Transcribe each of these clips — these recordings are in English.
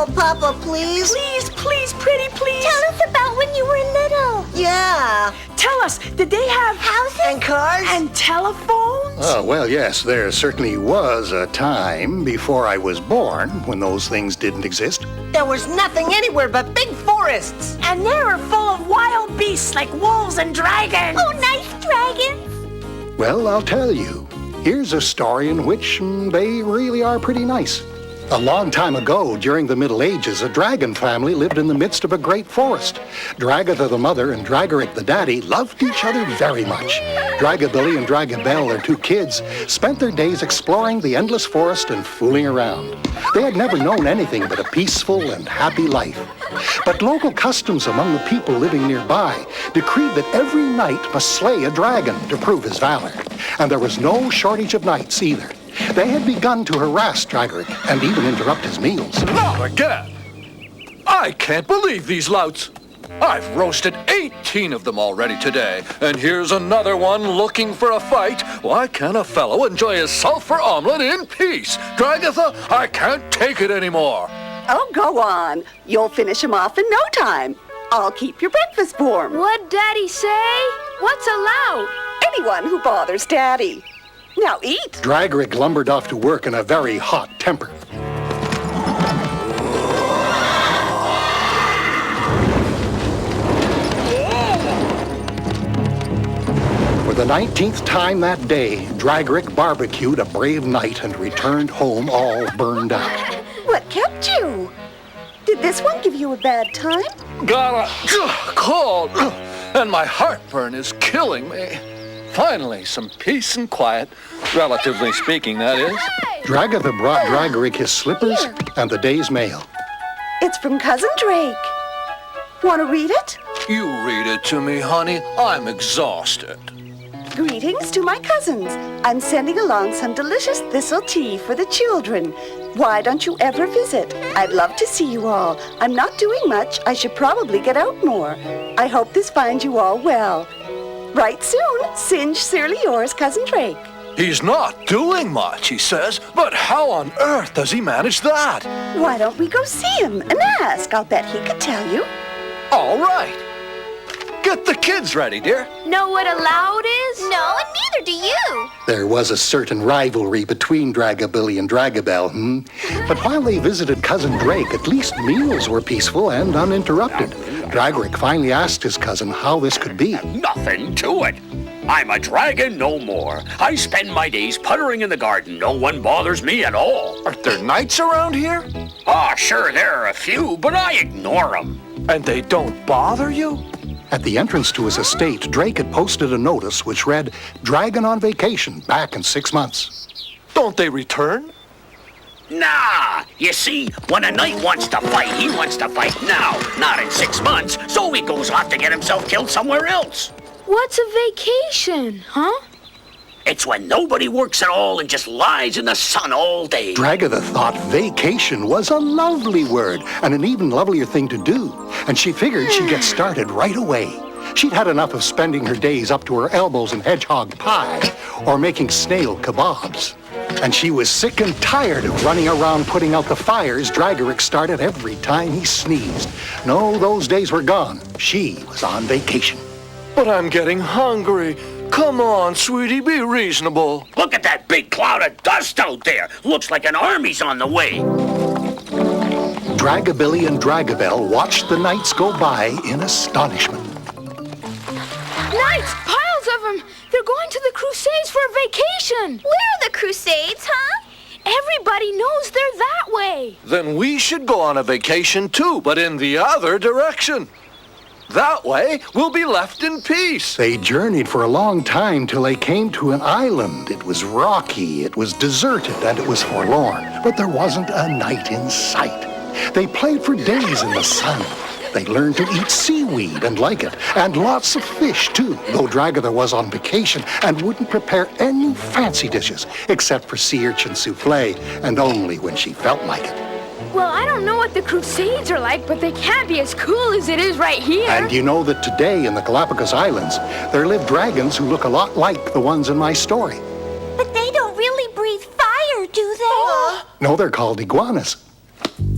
Oh, Papa, please. Please, pretty, please. Tell us about when you were little. Yeah. Tell us, did they have houses and cars and telephones? Oh, well, yes, there certainly was a time before I was born when those things didn't exist. There was nothing anywhere but big forests. And they were full of wild beasts like wolves and dragons. Oh, nice dragons. Well, I'll tell you. Here's a story in which they really are pretty nice. A long time ago, during the Middle Ages, a dragon family lived in the midst of a great forest. Dragatha the mother and Dragaric the daddy loved each other very much. Dragabilly and Dragabel, their two kids, spent their days exploring the endless forest and fooling around. They had never known anything but a peaceful and happy life. But local customs among the people living nearby decreed that every knight must slay a dragon to prove his valor. And there was no shortage of knights either. They had begun to harass Dragaric and even interrupt his meals. Not again! I can't believe these louts. I've roasted 18 of them already today, and here's another one looking for a fight. Why can't a fellow enjoy his sulfur omelet in peace? Dragatha, I can't take it anymore. Oh, go on. You'll finish him off in no time. I'll keep your breakfast warm. What'd Daddy say? What's allowed? Anyone who bothers Daddy. Now eat. Dragaric lumbered off to work in a very hot temper. For the 19th time that day, Dragaric barbecued a brave knight and returned home all burned out. What kept you? Did this one give you a bad time? Got a cold, and my heartburn is killing me. Finally, some peace and quiet, relatively speaking, that is. Dragatha brought Dragaric his slippers and the day's mail. It's from Cousin Drake. Want to read it? You read it to me, honey. I'm exhausted. Greetings to my cousins. I'm sending along some delicious thistle tea for the children. Why don't you ever visit? I'd love to see you all. I'm not doing much. I should probably get out more. I hope this finds you all well. Write soon. Sincerely yours, Cousin Drake. He's not doing much, he says, but how on earth does he manage that? Why don't we go see him and ask? I'll bet he could tell you. All right. Get the kids ready, dear. Know what allowed is? No, and neither do you. There was a certain rivalry between Dragabilly and Dragabel, But while they visited Cousin Drake, at least meals were peaceful and uninterrupted. Dragaric finally asked his cousin how this could be. Nothing to it. I'm a dragon no more. I spend my days puttering in the garden. No one bothers me at all. Are there knights around here? Ah, sure, there are a few, but I ignore them. And they don't bother you? At the entrance to his estate, Drake had posted a notice which read, "Dragon on vacation, back in 6 months." Don't they return? Nah, you see, when a knight wants to fight, he wants to fight now, not in 6 months, so he goes off to get himself killed somewhere else. What's a vacation, huh? It's when nobody works at all and just lies in the sun all day. Dragatha thought vacation was a lovely word and an even lovelier thing to do, and she figured she'd get started right away. She'd had enough of spending her days up to her elbows in hedgehog pie or making snail kebabs. And she was sick and tired of running around putting out the fires Dragaric started every time he sneezed. No, those days were gone. She was on vacation. But I'm getting hungry. Come on, sweetie, be reasonable. Look at that big cloud of dust out there. Looks like an army's on the way. Dragabilly and Dragabel watched the nights go by in astonishment. Knights! Piles of them! They're going to the Crusades for a vacation! Where are the Crusades, huh? Everybody knows they're that way! Then we should go on a vacation too, but in the other direction. That way, we'll be left in peace. They journeyed for a long time till they came to an island. It was rocky, it was deserted, and it was forlorn. But there wasn't a knight in sight. They played for days in the sun. They learned to eat seaweed and like it, and lots of fish, too, though Dragatha was on vacation and wouldn't prepare any fancy dishes, except for sea urchin souffle, and only when she felt like it. Well, I don't know what the Crusades are like, but they can't be as cool as it is right here. And you know that today in the Galapagos Islands, there live dragons who look a lot like the ones in my story. But they don't really breathe fire, do they? No, they're called iguanas.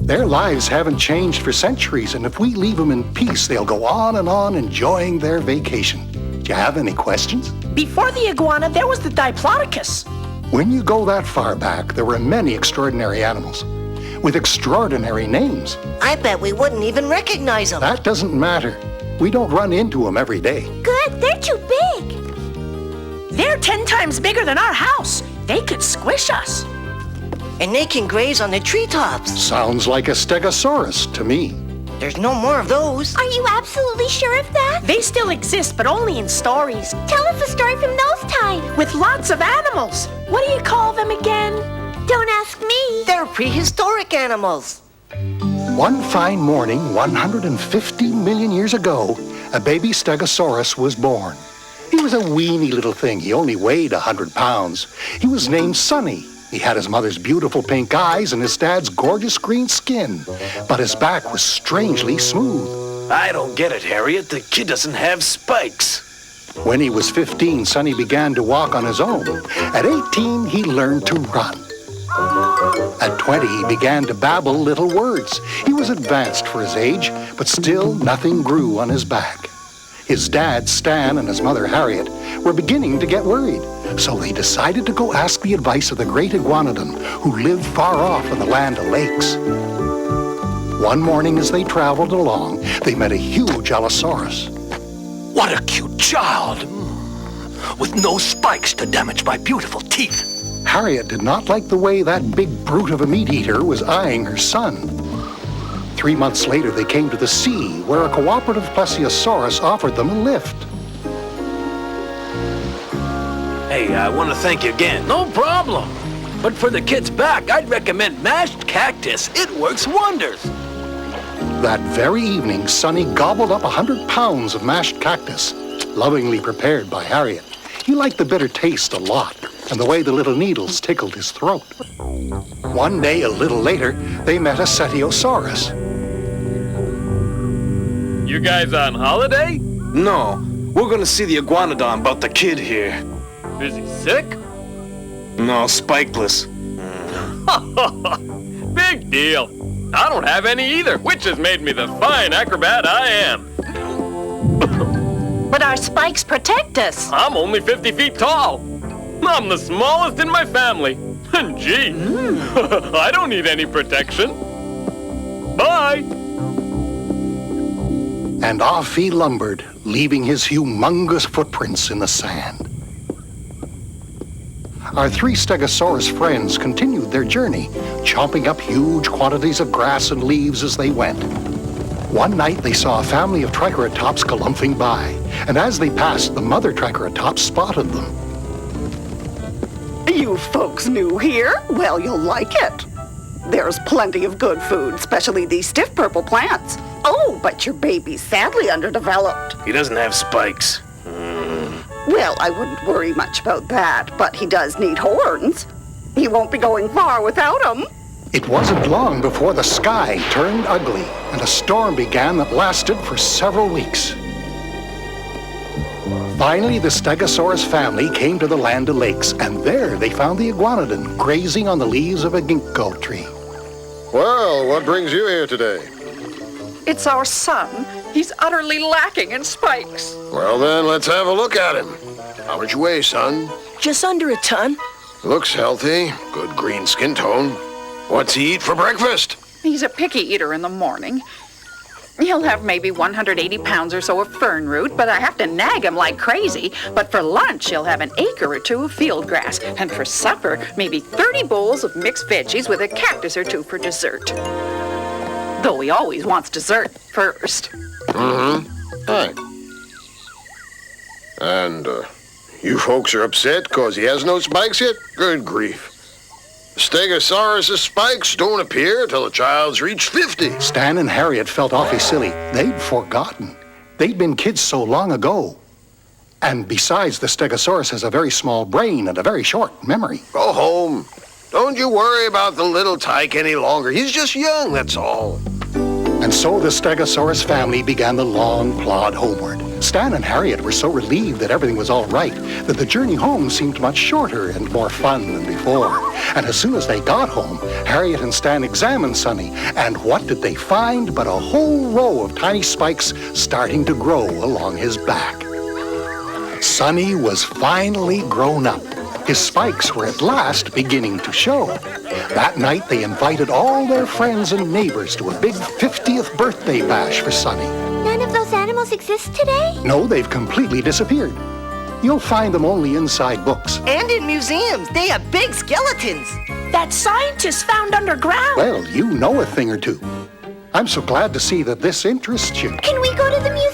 Their lives haven't changed for centuries, and if we leave them in peace, they'll go on and on enjoying their vacation. Do you have any questions? Before the iguana, there was the Diplodocus. When you go that far back, there were many extraordinary animals with extraordinary names. I bet we wouldn't even recognize them. That doesn't matter. We don't run into them every day. Good, they're too big. They're 10 times bigger than our house. They could squish us. And they can graze on the treetops. Sounds like a stegosaurus to me. There's no more of those. Are you absolutely sure of that? They still exist, but only in stories. Tell us a story from those times. With lots of animals. What do you call them again? Don't ask me. They're prehistoric animals. One fine morning, 150 million years ago, a baby stegosaurus was born. He was a weeny little thing. He only weighed 100 pounds. He was named Sonny. He had his mother's beautiful pink eyes and his dad's gorgeous green skin, but his back was strangely smooth. I don't get it, Harriet. The kid doesn't have spikes. When he was 15, Sonny began to walk on his own. At 18, he learned to run. At 20, he began to babble little words. He was advanced for his age, but still nothing grew on his back. His dad, Stan, and his mother, Harriet, were beginning to get worried, so they decided to go ask the advice of the great iguanodon, who lived far off in the land of lakes. One morning as they traveled along, they met a huge Allosaurus. What a cute child. With no spikes to damage my beautiful teeth. Harriet did not like the way that big brute of a meat-eater was eyeing her son. 3 months later, they came to the sea, where a cooperative plesiosaurus offered them a lift. Hey, I want to thank you again. No problem. But for the kid's back, I'd recommend mashed cactus. It works wonders. That very evening, Sonny gobbled up 100 pounds of mashed cactus, lovingly prepared by Harriet. He liked the bitter taste a lot, and the way the little needles tickled his throat. One day, a little later, they met a Cetiosaurus. You guys on holiday? No, we're going to see the iguanodon about the kid here. Is he sick? No, spikeless. Big deal. I don't have any either, which has made me the fine acrobat I am. But our spikes protect us. I'm only 50 feet tall. I'm the smallest in my family. And gee, I don't need any protection. Bye. And off he lumbered, leaving his humongous footprints in the sand. Our 3 Stegosaurus friends continued their journey, chomping up huge quantities of grass and leaves as they went. One night they saw a family of Triceratops galumphing by, and as they passed, the mother Triceratops spotted them. You folks new here? Well, you'll like it. There's plenty of good food, especially these stiff purple plants. Oh, but your baby's sadly underdeveloped. He doesn't have spikes. Well, I wouldn't worry much about that, but he does need horns. He won't be going far without them. It wasn't long before the sky turned ugly, and a storm began that lasted for several weeks. Finally, the Stegosaurus family came to the Land of Lakes, and there they found the iguanodon grazing on the leaves of a ginkgo tree. Well, what brings you here today? It's our son. He's utterly lacking in spikes. Well then, let's have a look at him. How much you weigh, son? Just under a ton. Looks healthy. Good green skin tone. What's he eat for breakfast? He's a picky eater in the morning. He'll have maybe 180 pounds or so of fern root, but I have to nag him like crazy. But for lunch, he'll have an acre or 2 of field grass. And for supper, maybe 30 bowls of mixed veggies with a cactus or 2 for dessert. Though he always wants dessert first. Hi. And, you folks are upset because he has no spikes yet? Good grief. Stegosaurus' spikes don't appear till a child's reached 50. Stan and Harriet felt awfully silly. They'd forgotten. They'd been kids so long ago. And besides, the Stegosaurus has a very small brain and a very short memory. Go home. Don't you worry about the little tyke any longer. He's just young, that's all. And so the Stegosaurus family began the long plod homeward. Stan and Harriet were so relieved that everything was all right that the journey home seemed much shorter and more fun than before. And as soon as they got home, Harriet and Stan examined Sonny, and what did they find but a whole row of tiny spikes starting to grow along his back. Sonny was finally grown up. His spikes were at last beginning to show. That night, they invited all their friends and neighbors to a big 50th birthday bash for Sonny. None of those animals exist today? No, they've completely disappeared. You'll find them only inside books. And in museums, they have big skeletons. That scientists found underground. Well, you know a thing or two. I'm so glad to see that this interests you. Can we go to the museum?